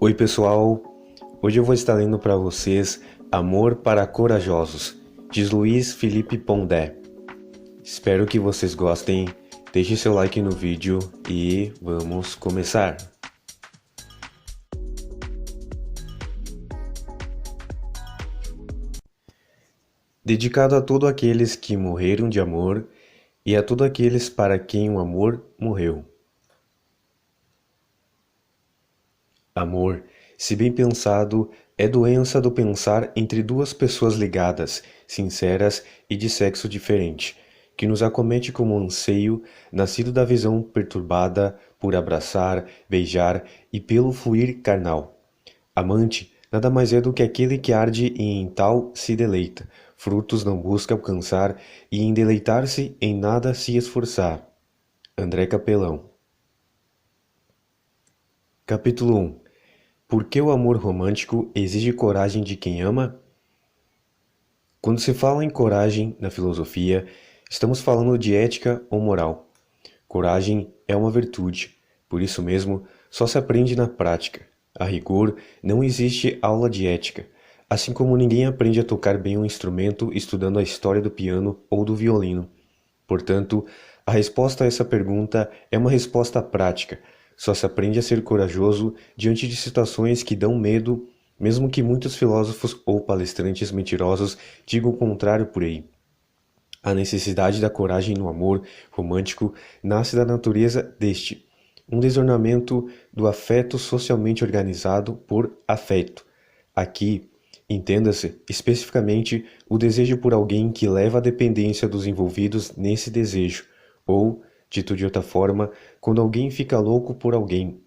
Oi pessoal, hoje eu vou estar lendo para vocês Amor para Corajosos, de Luiz Felipe Pondé. Espero que vocês gostem, deixe seu like no vídeo e vamos começar. Dedicado a todos aqueles que morreram de amor e a todos aqueles para quem o amor morreu. Amor, se bem pensado, é doença do pensar entre duas pessoas ligadas, sinceras e de sexo diferente, que nos acomete como um anseio, nascido da visão perturbada por abraçar, beijar e pelo fluir carnal. Amante nada mais é do que aquele que arde e em tal se deleita, frutos não busca alcançar e em deleitar-se em nada se esforçar. André Capelão. Capítulo 1. Por que o amor romântico exige coragem de quem ama? Quando se fala em coragem na filosofia, estamos falando de ética ou moral. Coragem é uma virtude, por isso mesmo, só se aprende na prática. A rigor, não existe aula de ética, assim como ninguém aprende a tocar bem um instrumento estudando a história do piano ou do violino. Portanto, a resposta a essa pergunta é uma resposta prática. Só se aprende a ser corajoso diante de situações que dão medo, mesmo que muitos filósofos ou palestrantes mentirosos digam o contrário por aí. A necessidade da coragem no amor romântico nasce da natureza deste, um desornamento do afeto socialmente organizado por afeto. Aqui, entenda-se especificamente o desejo por alguém que leva a dependência dos envolvidos nesse desejo, ou, dito de outra forma, quando alguém fica louco por alguém.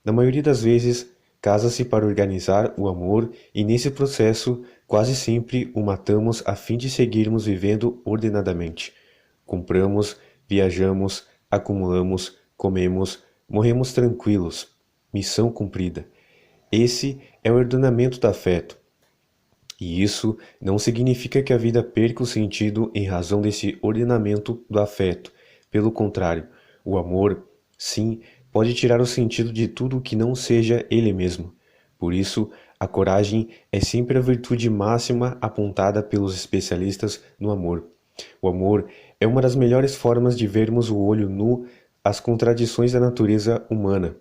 Na maioria das vezes, casa-se para organizar o amor e nesse processo quase sempre o matamos a fim de seguirmos vivendo ordenadamente. Compramos, viajamos, acumulamos, comemos, morremos tranquilos. Missão cumprida. Esse é o ordenamento do afeto. E isso não significa que a vida perca o sentido em razão desse ordenamento do afeto. Pelo contrário, o amor, sim, pode tirar o sentido de tudo que não seja ele mesmo. Por isso, a coragem é sempre a virtude máxima apontada pelos especialistas no amor. O amor é uma das melhores formas de vermos o olho nu às contradições da natureza humana.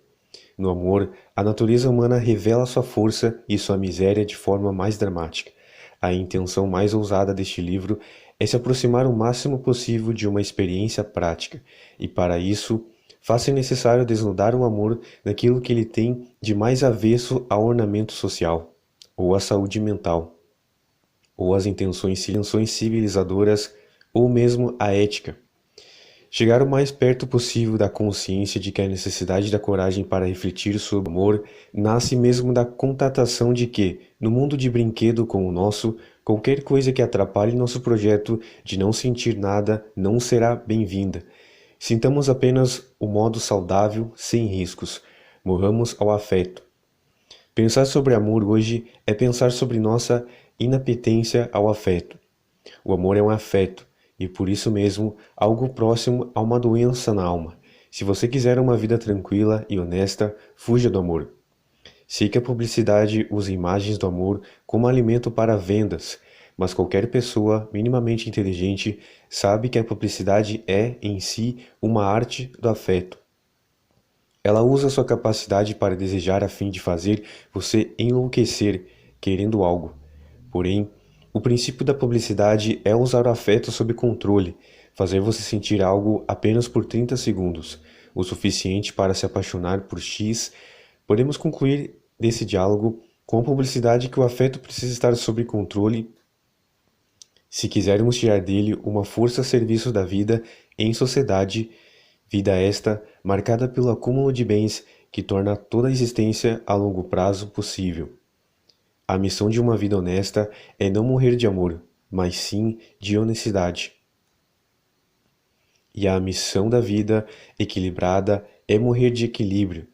No amor, a natureza humana revela sua força e sua miséria de forma mais dramática. A intenção mais ousada deste livro é se aproximar o máximo possível de uma experiência prática, e para isso, faz-se necessário desnudar o amor daquilo que ele tem de mais avesso ao ornamento social, ou à saúde mental, ou às intenções civilizadoras, ou mesmo à ética. Chegar o mais perto possível da consciência de que a necessidade da coragem para refletir sobre o amor nasce mesmo da constatação de que, no mundo de brinquedo como o nosso, qualquer coisa que atrapalhe nosso projeto de não sentir nada não será bem-vinda. Sintamos apenas o modo saudável, sem riscos. Morramos ao afeto. Pensar sobre amor hoje é pensar sobre nossa inapetência ao afeto. O amor é um afeto, e por isso mesmo algo próximo a uma doença na alma. Se você quiser uma vida tranquila e honesta, fuja do amor. Sei que a publicidade usa imagens do amor como alimento para vendas, mas qualquer pessoa minimamente inteligente sabe que a publicidade é, em si, uma arte do afeto. Ela usa sua capacidade para desejar a fim de fazer você enlouquecer, querendo algo. Porém, o princípio da publicidade é usar o afeto sob controle, fazer você sentir algo apenas por 30 segundos, o suficiente para se apaixonar por X. Podemos concluir desse diálogo com a publicidade que o afeto precisa estar sob controle se quisermos tirar dele uma força a serviço da vida em sociedade, vida esta marcada pelo acúmulo de bens que torna toda a existência a longo prazo possível. A missão de uma vida honesta é não morrer de amor, mas sim de honestidade. E a missão da vida equilibrada é morrer de equilíbrio.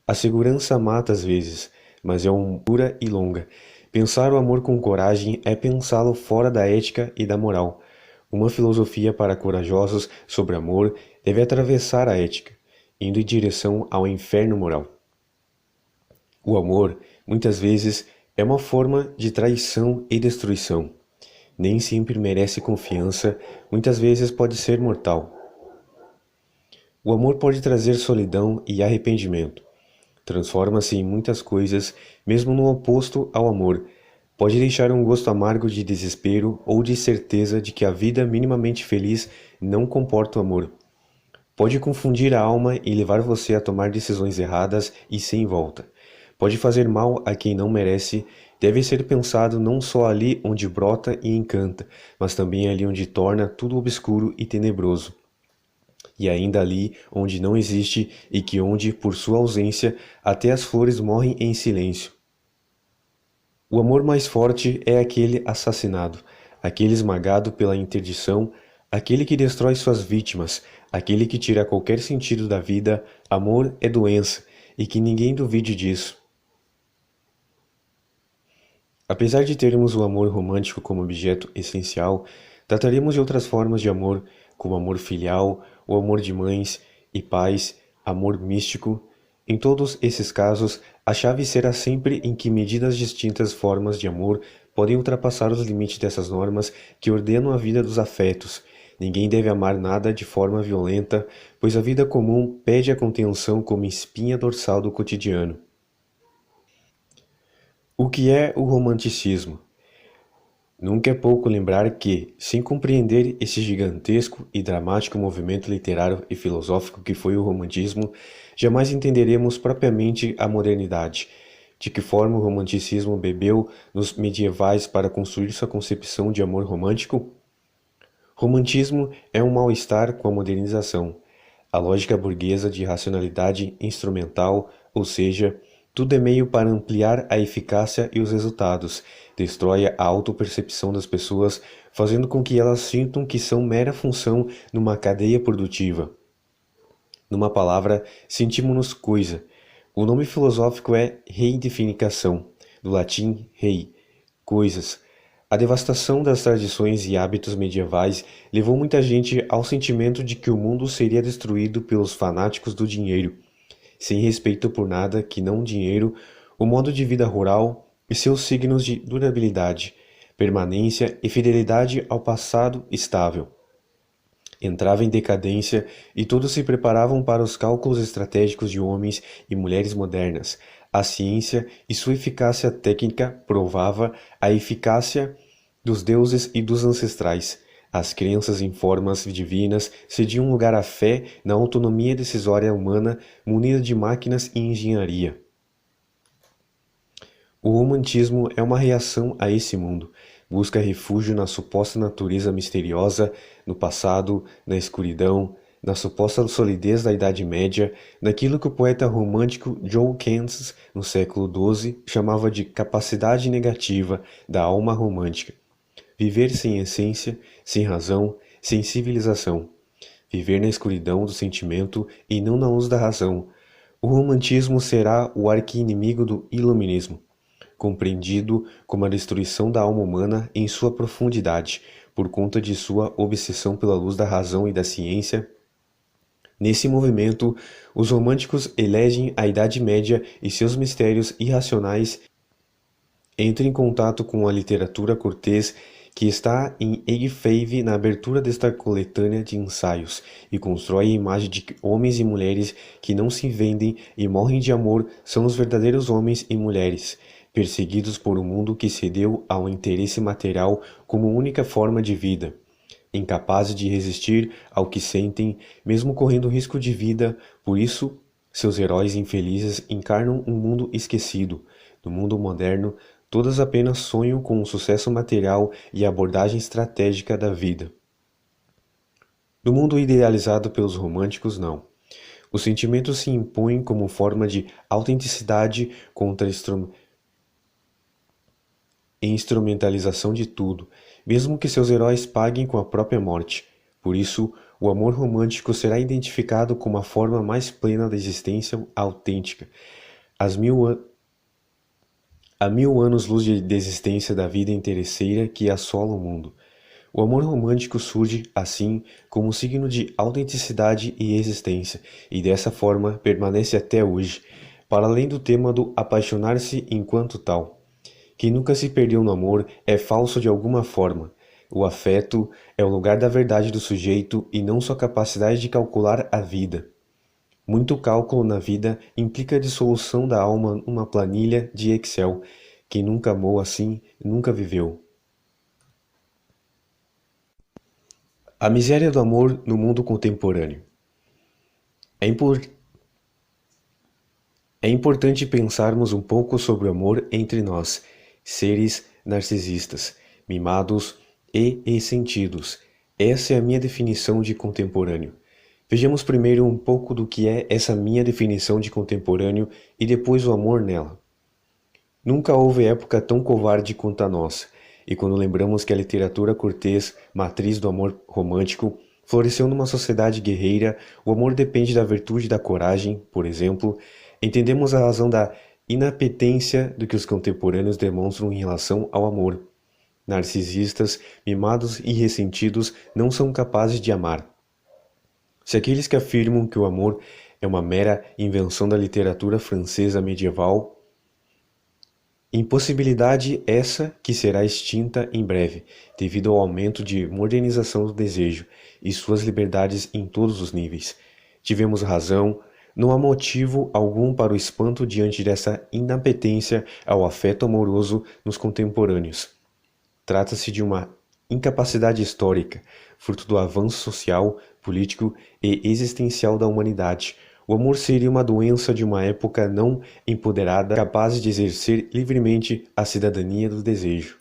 A segurança mata às vezes, mas é uma pura e longa. Pensar o amor com coragem é pensá-lo fora da ética e da moral. Uma filosofia para corajosos sobre amor deve atravessar a ética, indo em direção ao inferno moral. O amor, muitas vezes, é uma forma de traição e destruição. Nem sempre merece confiança, muitas vezes pode ser mortal. O amor pode trazer solidão e arrependimento. Transforma-se em muitas coisas, mesmo no oposto ao amor. Pode deixar um gosto amargo de desespero ou de certeza de que a vida minimamente feliz não comporta o amor. Pode confundir a alma e levar você a tomar decisões erradas e sem volta. Pode fazer mal a quem não merece, deve ser pensado não só ali onde brota e encanta, mas também ali onde torna tudo obscuro e tenebroso. E ainda ali onde não existe e que onde, por sua ausência, até as flores morrem em silêncio. O amor mais forte é aquele assassinado, aquele esmagado pela interdição, aquele que destrói suas vítimas, aquele que tira qualquer sentido da vida. Amor é doença, e que ninguém duvide disso. Apesar de termos o amor romântico como objeto essencial, trataremos de outras formas de amor, como amor filial, o amor de mães e pais, amor místico. Em todos esses casos, a chave será sempre em que medidas distintas formas de amor podem ultrapassar os limites dessas normas que ordenam a vida dos afetos. Ninguém deve amar nada de forma violenta, pois a vida comum pede a contenção como espinha dorsal do cotidiano. O que é o romanticismo? Nunca é pouco lembrar que, sem compreender esse gigantesco e dramático movimento literário e filosófico que foi o romantismo, jamais entenderemos propriamente a modernidade. De que forma o romanticismo bebeu nos medievais para construir sua concepção de amor romântico? Romantismo é um mal-estar com a modernização, a lógica burguesa de racionalidade instrumental, ou seja, tudo é meio para ampliar a eficácia e os resultados, destrói a autopercepção das pessoas, fazendo com que elas sintam que são mera função numa cadeia produtiva. Numa palavra, sentimos-nos coisa. O nome filosófico é reidentificação, do latim rei, coisas. A devastação das tradições e hábitos medievais levou muita gente ao sentimento de que o mundo seria destruído pelos fanáticos do dinheiro, sem respeito por nada que não dinheiro, o modo de vida rural e seus signos de durabilidade, permanência e fidelidade ao passado estável. Entrava em decadência e todos se preparavam para os cálculos estratégicos de homens e mulheres modernas. A ciência e sua eficácia técnica provava a eficácia dos deuses e dos ancestrais. As crenças em formas divinas cediam lugar à fé na autonomia decisória humana munida de máquinas e engenharia. O romantismo é uma reação a esse mundo. Busca refúgio na suposta natureza misteriosa, no passado, na escuridão, na suposta solidez da Idade Média, naquilo que o poeta romântico Joe Keats, no século XII, chamava de capacidade negativa da alma romântica. Viver sem essência, sem razão, sem civilização. Viver na escuridão do sentimento e não na luz da razão. O romantismo será o arqui-inimigo do iluminismo, compreendido como a destruição da alma humana em sua profundidade, por conta de sua obsessão pela luz da razão e da ciência. Nesse movimento, os românticos elegem a Idade Média e seus mistérios irracionais. Entram em contato com a literatura cortês que está em Egg na abertura desta coletânea de ensaios, e constrói a imagem de que homens e mulheres que não se vendem e morrem de amor são os verdadeiros homens e mulheres, perseguidos por um mundo que cedeu ao interesse material como única forma de vida, incapazes de resistir ao que sentem, mesmo correndo risco de vida. Por isso, seus heróis infelizes encarnam um mundo esquecido. No mundo moderno, todas apenas sonham com o sucesso material e a abordagem estratégica da vida. No mundo idealizado pelos românticos, não. Os sentimentos se impõem como forma de autenticidade contra a instrumentalização de tudo, mesmo que seus heróis paguem com a própria morte. Por isso, o amor romântico será identificado como a forma mais plena da existência autêntica. Há 1000 anos-luz de desistência da vida interesseira que assola o mundo. O amor romântico surge, assim, como um signo de autenticidade e existência, e dessa forma permanece até hoje. para além do tema do apaixonar-se enquanto tal. Quem nunca se perdeu no amor é falso de alguma forma. O afeto é o lugar da verdade do sujeito e não sua capacidade de calcular a vida. Muito cálculo na vida implica a dissolução da alma numa planilha de Excel. Quem nunca amou assim, nunca viveu. A miséria do amor no mundo contemporâneo. É, impor- é importante pensarmos um pouco sobre o amor entre nós, seres narcisistas, mimados e ressentidos. Essa é a minha definição de contemporâneo. Vejamos primeiro um pouco do que é essa minha definição de contemporâneo e depois o amor nela. Nunca houve época tão covarde quanto a nossa, e quando lembramos que a literatura cortês, matriz do amor romântico, floresceu numa sociedade guerreira, o amor depende da virtude da coragem, por exemplo, entendemos a razão da inapetência do que os contemporâneos demonstram em relação ao amor. Narcisistas, mimados e ressentidos não são capazes de amar. Se aqueles que afirmam que o amor é uma mera invenção da literatura francesa medieval, impossibilidade essa que será extinta em breve, devido ao aumento de modernização do desejo e suas liberdades em todos os níveis. Tivemos razão, não há motivo algum para o espanto diante dessa inapetência ao afeto amoroso nos contemporâneos. Trata-se de uma incapacidade histórica, fruto do avanço social, político e existencial da humanidade. O amor seria uma doença de uma época não empoderada, capaz de exercer livremente a cidadania do desejo.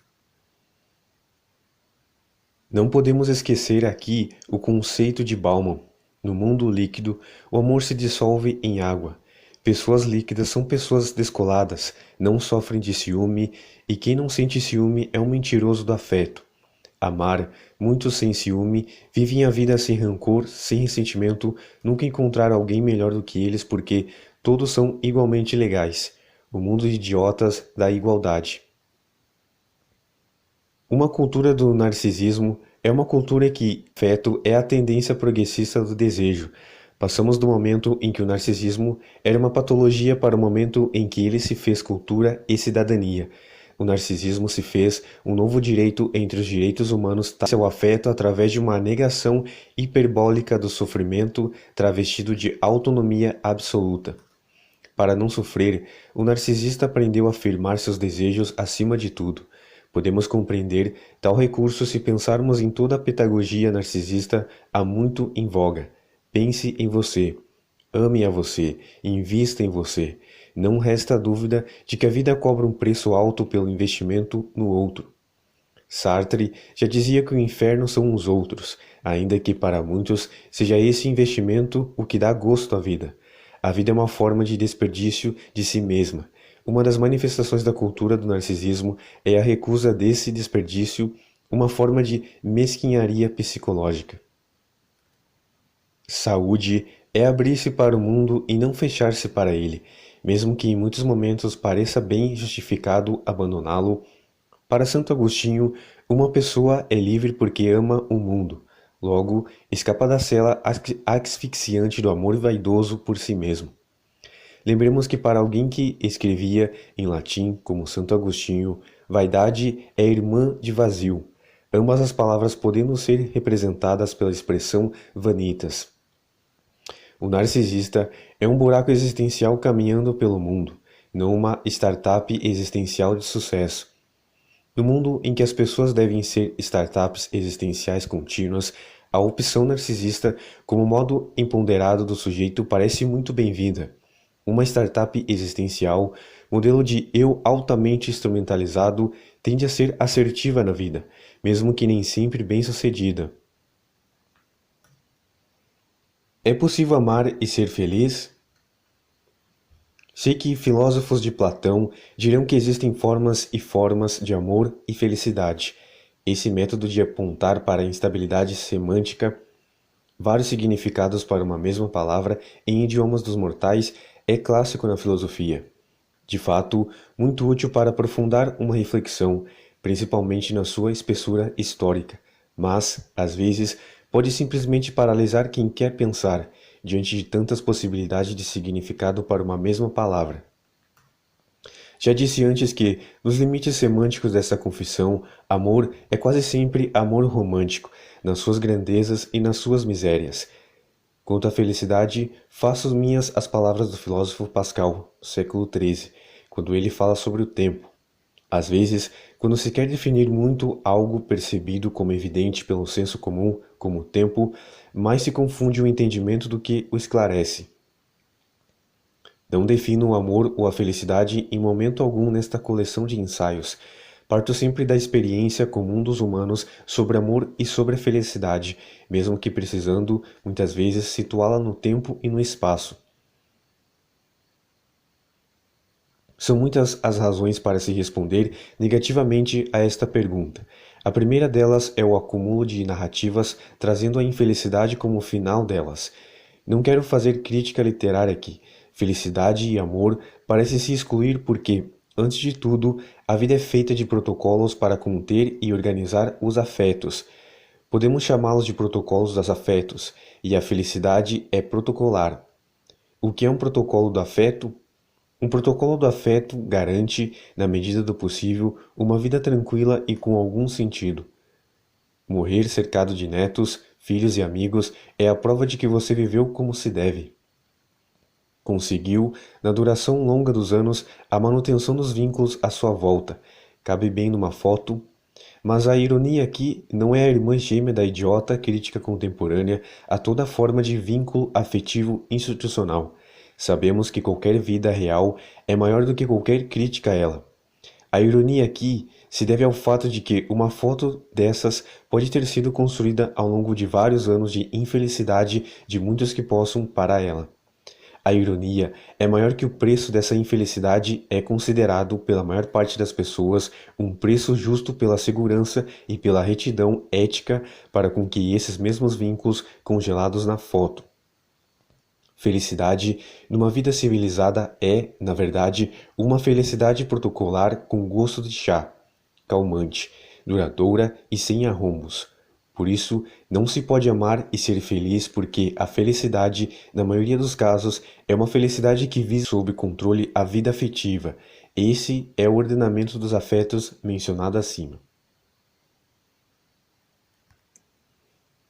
Não podemos esquecer aqui o conceito de Bauman. No mundo líquido, o amor se dissolve em água. Pessoas líquidas são pessoas descoladas, não sofrem de ciúme, e quem não sente ciúme é um mentiroso do afeto. Amar, muitos sem ciúme, vivem a vida sem rancor, sem ressentimento, nunca encontraram alguém melhor do que eles porque todos são igualmente legais. O mundo de idiotas da igualdade. Uma cultura do narcisismo é uma cultura que, afeto, é a tendência progressista do desejo. Passamos do momento em que o narcisismo era uma patologia para o momento em que ele se fez cultura e cidadania. O narcisismo se fez um novo direito entre os direitos humanos, seu afeto através de uma negação hiperbólica do sofrimento travestido de autonomia absoluta. Para não sofrer, o narcisista aprendeu a afirmar seus desejos acima de tudo. Podemos compreender tal recurso se pensarmos em toda a pedagogia narcisista há muito em voga. Pense em você. Ame a você, invista em você. Não resta dúvida de que a vida cobra um preço alto pelo investimento no outro. Sartre já dizia que o inferno são os outros, ainda que para muitos seja esse investimento o que dá gosto à vida. A vida é uma forma de desperdício de si mesma. Uma das manifestações da cultura do narcisismo é a recusa desse desperdício, uma forma de mesquinharia psicológica. Saúde é abrir-se para o mundo e não fechar-se para ele, mesmo que em muitos momentos pareça bem justificado abandoná-lo. Para Santo Agostinho, uma pessoa é livre porque ama o mundo, logo escapa da cela asfixiante do amor vaidoso por si mesmo. Lembremos que para alguém que escrevia em latim, como Santo Agostinho, vaidade é irmã de vazio, ambas as palavras podendo ser representadas pela expressão vanitas. O narcisista é um buraco existencial caminhando pelo mundo, não uma startup existencial de sucesso. No mundo em que as pessoas devem ser startups existenciais contínuas, a opção narcisista como modo empoderado do sujeito parece muito bem-vinda. Uma startup existencial, modelo de eu altamente instrumentalizado, tende a ser assertiva na vida, mesmo que nem sempre bem-sucedida. É possível amar e ser feliz? Sei que filósofos de Platão dirão que existem formas e formas de amor e felicidade. Esse método de apontar para a instabilidade semântica, vários significados para uma mesma palavra em idiomas dos mortais, é clássico na filosofia. De fato, muito útil para aprofundar uma reflexão, principalmente na sua espessura histórica, mas, às vezes, pode simplesmente paralisar quem quer pensar, diante de tantas possibilidades de significado para uma mesma palavra. Já disse antes que, nos limites semânticos dessa confissão, amor é quase sempre amor romântico, nas suas grandezas e nas suas misérias. Quanto à felicidade, faço minhas as palavras do filósofo Pascal, século XIII, quando ele fala sobre o tempo. Às vezes, quando se quer definir muito algo percebido como evidente pelo senso comum, como o tempo, mais se confunde o entendimento do que o esclarece. Não defino o amor ou a felicidade em momento algum nesta coleção de ensaios. Parto sempre da experiência comum dos humanos sobre amor e sobre a felicidade, mesmo que precisando, muitas vezes, situá-la no tempo e no espaço. São muitas as razões para se responder negativamente a esta pergunta. A primeira delas é o acúmulo de narrativas trazendo a infelicidade como o final delas. Não quero fazer crítica literária aqui. Felicidade e amor parecem se excluir porque, antes de tudo, a vida é feita de protocolos para conter e organizar os afetos. Podemos chamá-los de protocolos dos afetos, e a felicidade é protocolar. O que é um protocolo do afeto? Um protocolo do afeto garante, na medida do possível, uma vida tranquila e com algum sentido. Morrer cercado de netos, filhos e amigos é a prova de que você viveu como se deve. Conseguiu, na duração longa dos anos, a manutenção dos vínculos à sua volta. Cabe bem numa foto. Mas a ironia aqui não é a irmã gêmea da idiota crítica contemporânea a toda forma de vínculo afetivo institucional. Sabemos que qualquer vida real é maior do que qualquer crítica a ela. A ironia aqui se deve ao fato de que uma foto dessas pode ter sido construída ao longo de vários anos de infelicidade de muitos que possam para ela. A ironia é maior que o preço dessa infelicidade é considerado pela maior parte das pessoas um preço justo pela segurança e pela retidão ética para com que esses mesmos vínculos congelados na foto. Felicidade numa vida civilizada é, na verdade, uma felicidade protocolar com gosto de chá, calmante, duradoura e sem arrombos. Por isso, não se pode amar e ser feliz porque a felicidade, na maioria dos casos, é uma felicidade que visa sob controle a vida afetiva. Esse é o ordenamento dos afetos mencionado acima.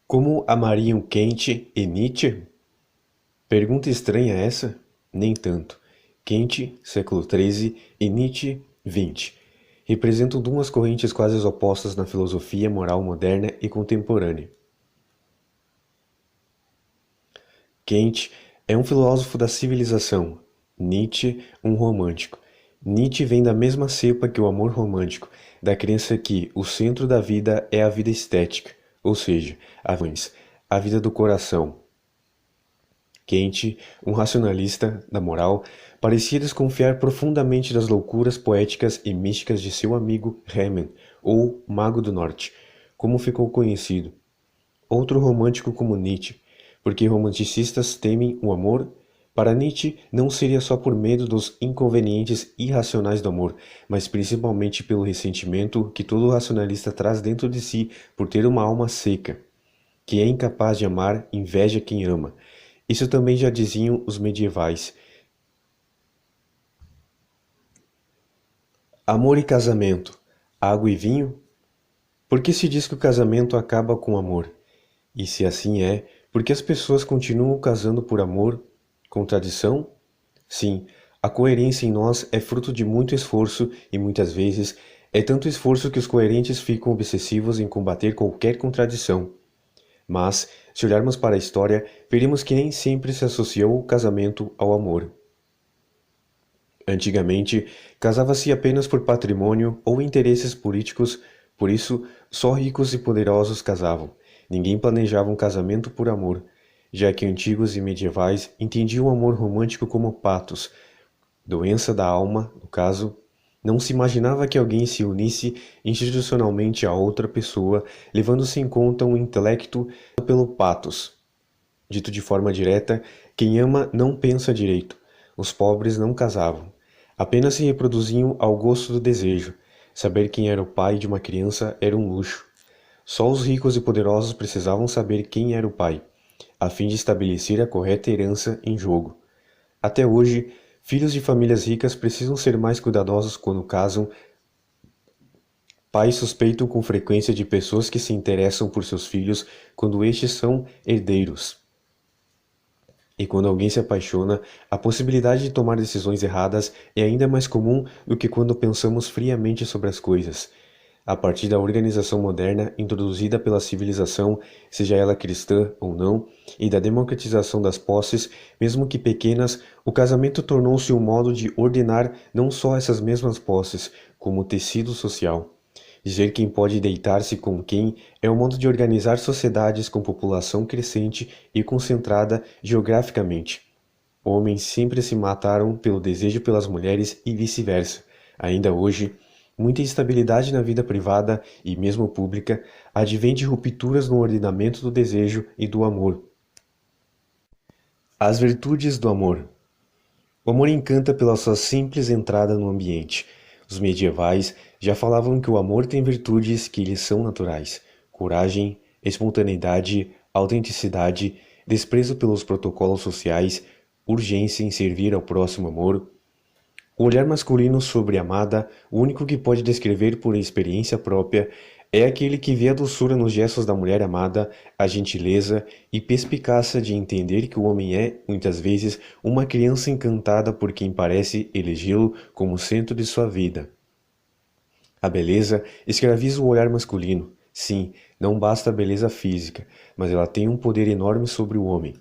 Como amariam Kant e Nietzsche? Pergunta estranha essa? Nem tanto. Kant, século XIII, e Nietzsche, XX. Representam duas correntes quase opostas na filosofia moral moderna e contemporânea. Kant é um filósofo da civilização, Nietzsche, um romântico. Nietzsche vem da mesma cepa que o amor romântico, da crença que o centro da vida é a vida estética, ou seja, a vida do coração. Kant, um racionalista da moral, parecia desconfiar profundamente das loucuras poéticas e místicas de seu amigo Remen, ou Mago do Norte, como ficou conhecido. Outro romântico como Nietzsche, porque romanticistas temem o amor. Para Nietzsche, não seria só por medo dos inconvenientes irracionais do amor, mas principalmente pelo ressentimento que todo racionalista traz dentro de si por ter uma alma seca, que é incapaz de amar, inveja quem ama. Isso também já diziam os medievais. Amor e casamento, água e vinho? Por que se diz que o casamento acaba com o amor? E se assim é, por que as pessoas continuam casando por amor? Contradição? Sim, a coerência em nós é fruto de muito esforço e muitas vezes é tanto esforço que os coerentes ficam obsessivos em combater qualquer contradição. Mas, se olharmos para a história, veremos que nem sempre se associou o casamento ao amor. Antigamente, casava-se apenas por patrimônio ou interesses políticos, por isso, só ricos e poderosos casavam. Ninguém planejava um casamento por amor, já que antigos e medievais entendiam o amor romântico como patos, doença da alma, no caso. Não se imaginava que alguém se unisse institucionalmente a outra pessoa, levando-se em conta um intelecto pelo patos. Dito de forma direta, quem ama não pensa direito. Os pobres não casavam. Apenas se reproduziam ao gosto do desejo. Saber quem era o pai de uma criança era um luxo. Só os ricos e poderosos precisavam saber quem era o pai. a fim de estabelecer a correta herança em jogo. Até hoje, filhos de famílias ricas precisam ser mais cuidadosos quando casam. Pais suspeitam com frequência de pessoas que se interessam por seus filhos quando estes são herdeiros. E quando alguém se apaixona, a possibilidade de tomar decisões erradas é ainda mais comum do que quando pensamos friamente sobre as coisas. A partir da organização moderna introduzida pela civilização, seja ela cristã ou não, e da democratização das posses, mesmo que pequenas, o casamento tornou-se um modo de ordenar não só essas mesmas posses, como o tecido social. Dizer quem pode deitar-se com quem é um modo de organizar sociedades com população crescente e concentrada geograficamente. Homens sempre se mataram pelo desejo pelas mulheres e vice-versa. Ainda hoje, muita instabilidade na vida privada e mesmo pública advém de rupturas no ordenamento do desejo e do amor. As virtudes do amor. O amor encanta pela sua simples entrada no ambiente. Os medievais já falavam que o amor tem virtudes que lhe são naturais: coragem, espontaneidade, autenticidade, desprezo pelos protocolos sociais, urgência em servir ao próximo amor. O olhar masculino sobre a amada, o único que pode descrever por experiência própria, é aquele que vê a doçura nos gestos da mulher amada, a gentileza e perspicácia de entender que o homem é, muitas vezes, uma criança encantada por quem parece elegê-lo como centro de sua vida. A beleza escraviza o olhar masculino. Sim, não basta a beleza física, mas ela tem um poder enorme sobre o homem.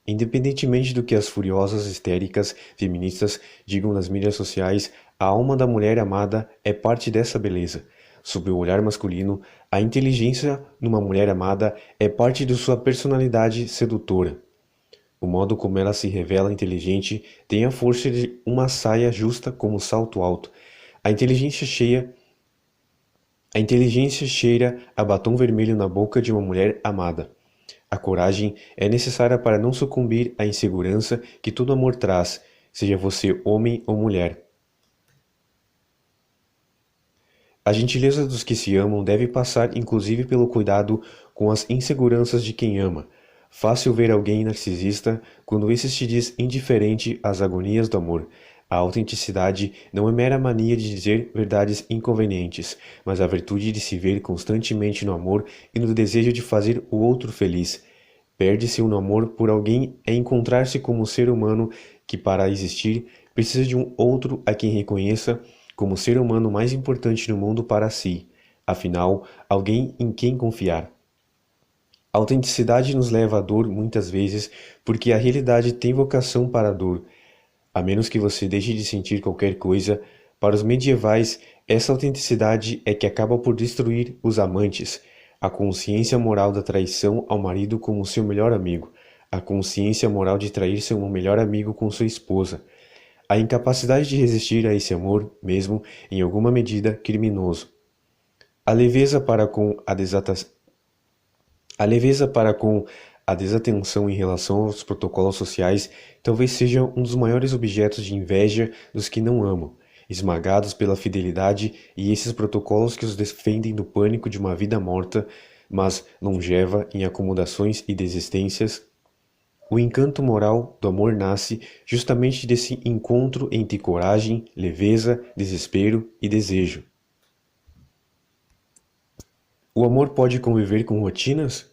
Independentemente do que as furiosas histéricas feministas digam nas mídias sociais, a alma da mulher amada é parte dessa beleza. Sob o olhar masculino, a inteligência numa mulher amada é parte de sua personalidade sedutora. O modo como ela se revela inteligente tem a força de uma saia justa como salto alto. A inteligência cheira a batom vermelho na boca de uma mulher amada. A coragem é necessária para não sucumbir à insegurança que todo amor traz, seja você homem ou mulher. A gentileza dos que se amam deve passar inclusive pelo cuidado com as inseguranças de quem ama. Fácil ver alguém narcisista quando esse te diz indiferente às agonias do amor. A autenticidade não é mera mania de dizer verdades inconvenientes, mas a virtude de se ver constantemente no amor e no desejo de fazer o outro feliz. Perde-se no amor por alguém é encontrar-se como ser humano que, para existir, precisa de um outro a quem reconheça como o ser humano mais importante no mundo para si, afinal, alguém em quem confiar. A autenticidade nos leva à dor muitas vezes porque a realidade tem vocação para a dor. A menos que você deixe de sentir qualquer coisa, para os medievais, essa autenticidade é que acaba por destruir os amantes, a consciência moral da traição ao marido como seu melhor amigo, a consciência moral de trair seu melhor amigo com sua esposa, a incapacidade de resistir a esse amor, mesmo, em alguma medida, criminoso. A leveza para com a desatenção em relação aos protocolos sociais talvez seja um dos maiores objetos de inveja dos que não amam, esmagados pela fidelidade e esses protocolos que os defendem do pânico de uma vida morta, mas longeva em acomodações e desistências. O encanto moral do amor nasce justamente desse encontro entre coragem, leveza, desespero e desejo. O amor pode conviver com rotinas?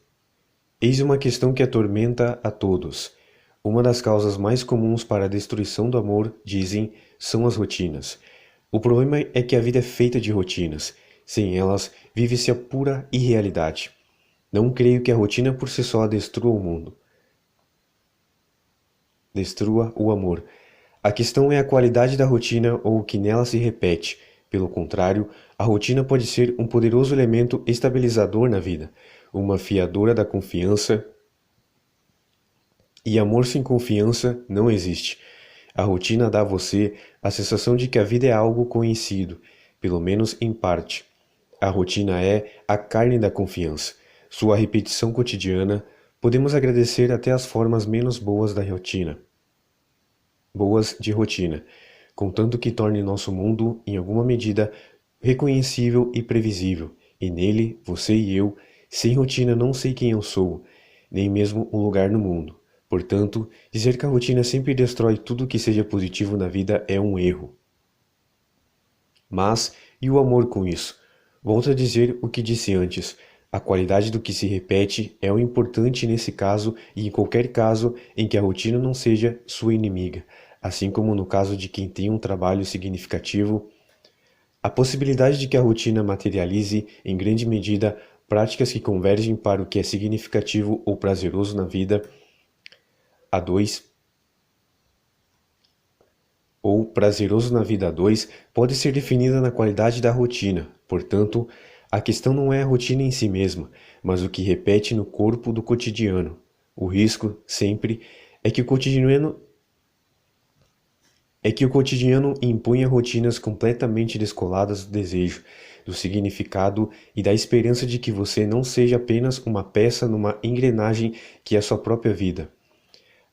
Eis uma questão que atormenta a todos. Uma das causas mais comuns para a destruição do amor, dizem, são as rotinas. O problema é que a vida é feita de rotinas. Sem elas, vive-se a pura irrealidade. Não creio que a rotina por si só destrua o mundo. Destrua o amor. A questão é a qualidade da rotina ou o que nela se repete. Pelo contrário, a rotina pode ser um poderoso elemento estabilizador na vida, uma fiadora da confiança. E amor sem confiança não existe. A rotina dá a você a sensação de que a vida é algo conhecido, pelo menos em parte. A rotina é a carne da confiança. Sua repetição cotidiana, podemos agradecer até as formas menos boas da rotina. Boas de rotina, contanto que torne nosso mundo, em alguma medida, reconhecível e previsível, e nele, você e eu, sem rotina não sei quem eu sou, nem mesmo um lugar no mundo. Portanto, dizer que a rotina sempre destrói tudo que seja positivo na vida é um erro. Mas, e o amor com isso? Volto a dizer o que disse antes. A qualidade do que se repete é o importante nesse caso e em qualquer caso em que a rotina não seja sua inimiga, assim como no caso de quem tem um trabalho significativo. A possibilidade de que a rotina materialize, em grande medida, práticas que convergem para o que é significativo ou prazeroso na vida, a dois, ou prazeroso na vida a dois, pode ser definida na qualidade da rotina. Portanto, a questão não é a rotina em si mesma, mas o que repete no corpo do cotidiano. O risco, sempre, é que o cotidiano impunha rotinas completamente descoladas do desejo, do significado e da esperança de que você não seja apenas uma peça numa engrenagem que é a sua própria vida.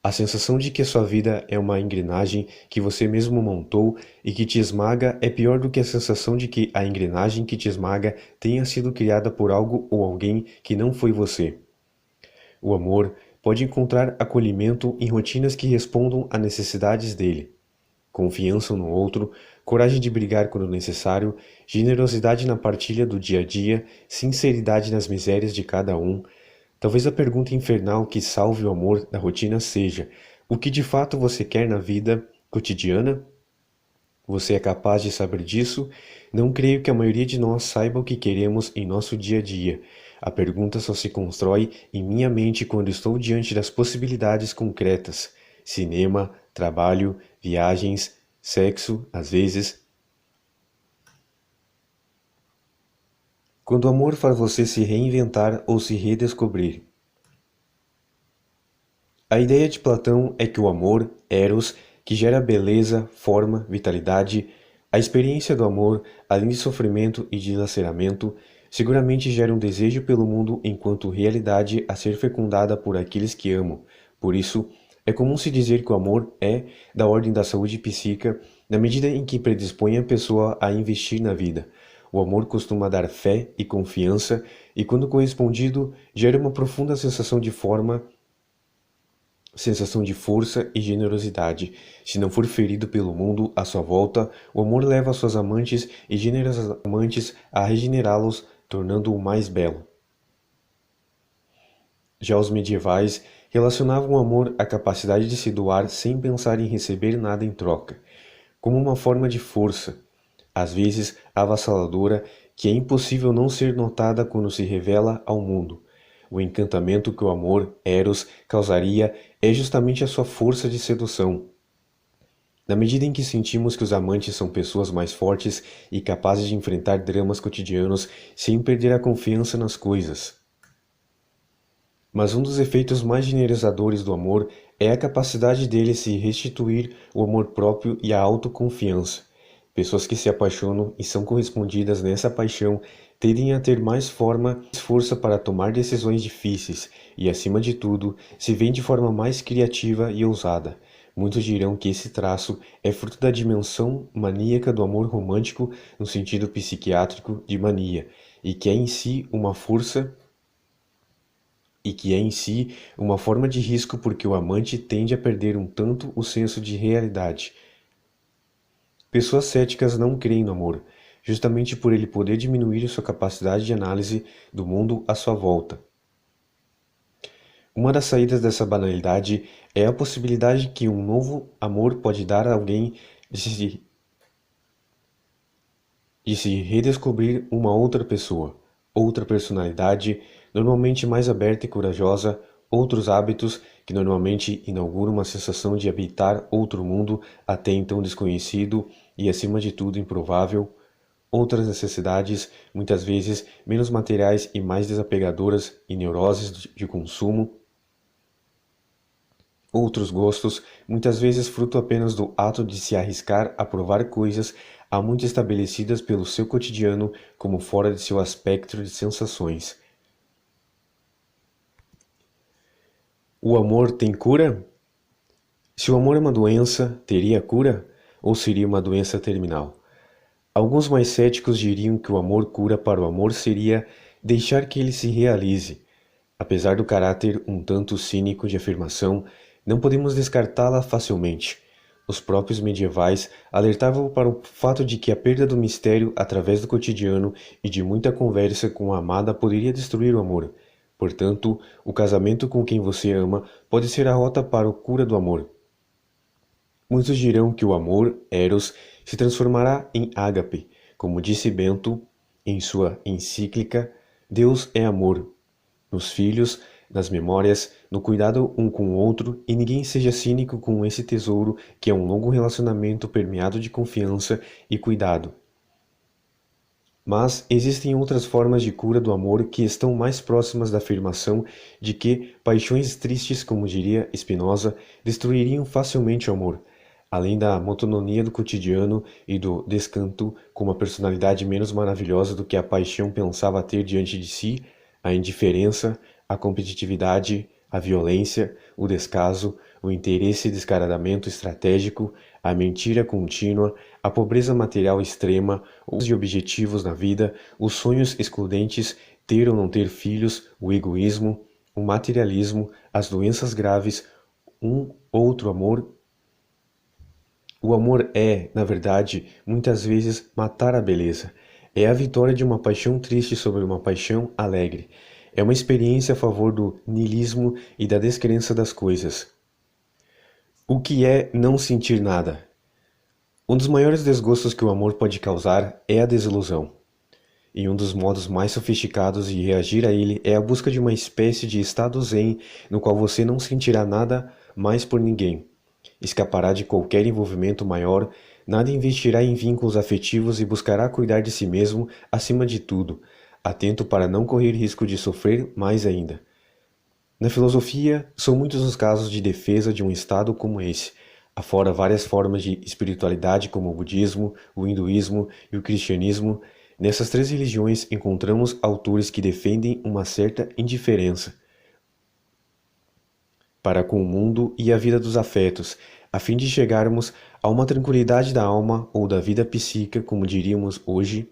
A sensação de que a sua vida é uma engrenagem que você mesmo montou e que te esmaga é pior do que a sensação de que a engrenagem que te esmaga tenha sido criada por algo ou alguém que não foi você. O amor pode encontrar acolhimento em rotinas que respondam a necessidades dele. Confiança no outro, coragem de brigar quando necessário, generosidade na partilha do dia a dia, sinceridade nas misérias de cada um. Talvez a pergunta infernal que salve o amor da rotina seja: o que de fato você quer na vida cotidiana? Você é capaz de saber disso? Não creio que a maioria de nós saiba o que queremos em nosso dia a dia. A pergunta só se constrói em minha mente quando estou diante das possibilidades concretas: cinema, trabalho, viagens, sexo, às vezes. Quando o amor faz você se reinventar ou se redescobrir. A ideia de Platão é que o amor, eros, que gera beleza, forma, vitalidade, a experiência do amor, além de sofrimento e dilaceramento, seguramente gera um desejo pelo mundo enquanto realidade a ser fecundada por aqueles que amam. Por isso, é comum se dizer que o amor é da ordem da saúde psíquica, na medida em que predispõe a pessoa a investir na vida. O amor costuma dar fé e confiança, e quando correspondido, gera uma profunda sensação de força e generosidade. Se não for ferido pelo mundo à sua volta, o amor leva suas amantes e generosas amantes a regenerá-los, tornando-o mais belo. Já os medievais relacionavam o amor à capacidade de se doar sem pensar em receber nada em troca, como uma forma de força, às vezes avassaladora, que é impossível não ser notada quando se revela ao mundo. O encantamento que o amor, eros, causaria é justamente a sua força de sedução. Na medida em que sentimos que os amantes são pessoas mais fortes e capazes de enfrentar dramas cotidianos sem perder a confiança nas coisas. Mas um dos efeitos mais generosadores do amor é a capacidade dele se restituir o amor próprio e a autoconfiança. Pessoas que se apaixonam e são correspondidas nessa paixão tendem a ter mais força para tomar decisões difíceis e, acima de tudo, se veem de forma mais criativa e ousada. Muitos dirão que esse traço é fruto da dimensão maníaca do amor romântico no sentido psiquiátrico de mania, e que é em si uma forma de risco porque o amante tende a perder um tanto o senso de realidade. Pessoas céticas não creem no amor, justamente por ele poder diminuir sua capacidade de análise do mundo à sua volta. Uma das saídas dessa banalidade é a possibilidade que um novo amor pode dar a alguém de se redescobrir uma outra pessoa, outra personalidade, normalmente mais aberta e corajosa, outros hábitos que normalmente inauguram uma sensação de habitar outro mundo até então desconhecido e, acima de tudo, improvável, outras necessidades, muitas vezes menos materiais e mais desapegadoras e neuroses de consumo, outros gostos, muitas vezes fruto apenas do ato de se arriscar a provar coisas há muito estabelecidas pelo seu cotidiano como fora de seu espectro de sensações. O amor tem cura? Se o amor é uma doença, teria cura? Ou seria uma doença terminal? Alguns mais céticos diriam que o amor cura para o amor seria deixar que ele se realize. Apesar do caráter um tanto cínico de afirmação, não podemos descartá-la facilmente. Os próprios medievais alertavam para o fato de que a perda do mistério através do cotidiano e de muita conversa com a amada poderia destruir o amor. Portanto, o casamento com quem você ama pode ser a rota para a cura do amor. Muitos dirão que o amor, Eros, se transformará em ágape, como disse Bento em sua encíclica Deus é amor, nos filhos, nas memórias, no cuidado um com o outro, e ninguém seja cínico com esse tesouro que é um longo relacionamento permeado de confiança e cuidado. Mas existem outras formas de cura do amor que estão mais próximas da afirmação de que paixões tristes, como diria Spinoza, destruiriam facilmente o amor, além da monotonia do cotidiano e do descanto com uma personalidade menos maravilhosa do que a paixão pensava ter diante de si, a indiferença, a competitividade, a violência, o descaso, o interesse descaradamente estratégico, a mentira contínua, a pobreza material extrema, os objetivos na vida, os sonhos excludentes, ter ou não ter filhos, o egoísmo, o materialismo, as doenças graves, um outro amor. O amor é, na verdade, muitas vezes matar a beleza. É a vitória de uma paixão triste sobre uma paixão alegre. É uma experiência a favor do niilismo e da descrença das coisas. O que é não sentir nada? Um dos maiores desgostos que o amor pode causar é a desilusão. E um dos modos mais sofisticados de reagir a ele é a busca de uma espécie de estado zen no qual você não sentirá nada mais por ninguém. Escapará de qualquer envolvimento maior, nada investirá em vínculos afetivos e buscará cuidar de si mesmo acima de tudo, atento para não correr risco de sofrer mais ainda. Na filosofia, são muitos os casos de defesa de um estado como esse, afora várias formas de espiritualidade como o budismo, o hinduísmo e o cristianismo. Nessas três religiões encontramos autores que defendem uma certa indiferença para com o mundo e a vida dos afetos, a fim de chegarmos a uma tranquilidade da alma ou da vida psíquica, como diríamos hoje.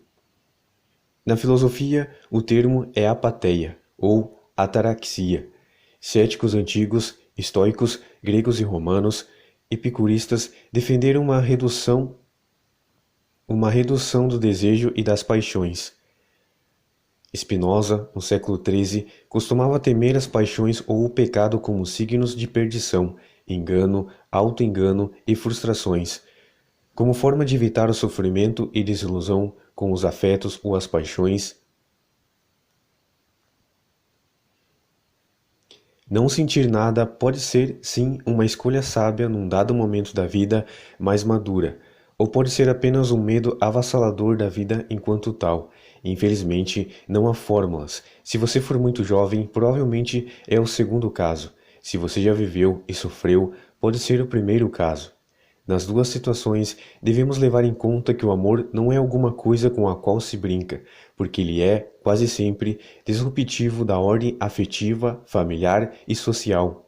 Na filosofia, o termo é apatheia, ou ataraxia. Céticos antigos, estoicos, gregos e romanos, epicuristas defenderam uma redução do desejo e das paixões. Spinoza, no século XIII, costumava temer as paixões ou o pecado como signos de perdição, engano, auto-engano e frustrações. Como forma de evitar o sofrimento e desilusão com os afetos ou as paixões, não sentir nada pode ser, sim, uma escolha sábia num dado momento da vida mais madura, ou pode ser apenas um medo avassalador da vida enquanto tal. Infelizmente, não há fórmulas. Se você for muito jovem, provavelmente é o segundo caso. Se você já viveu e sofreu, pode ser o primeiro caso. Nas duas situações, devemos levar em conta que o amor não é alguma coisa com a qual se brinca, porque ele é, quase sempre, disruptivo da ordem afetiva, familiar e social.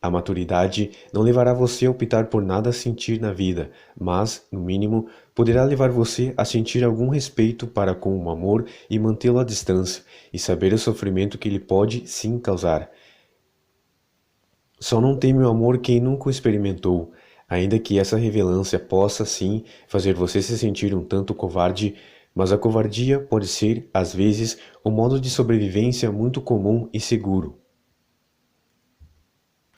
A maturidade não levará você a optar por nada a sentir na vida, mas, no mínimo, poderá levar você a sentir algum respeito para com o amor e mantê-lo à distância, e saber o sofrimento que ele pode, sim, causar. Só não teme o amor quem nunca o experimentou, ainda que essa revelância possa, sim, fazer você se sentir um tanto covarde, mas a covardia pode ser, às vezes, um modo de sobrevivência muito comum e seguro.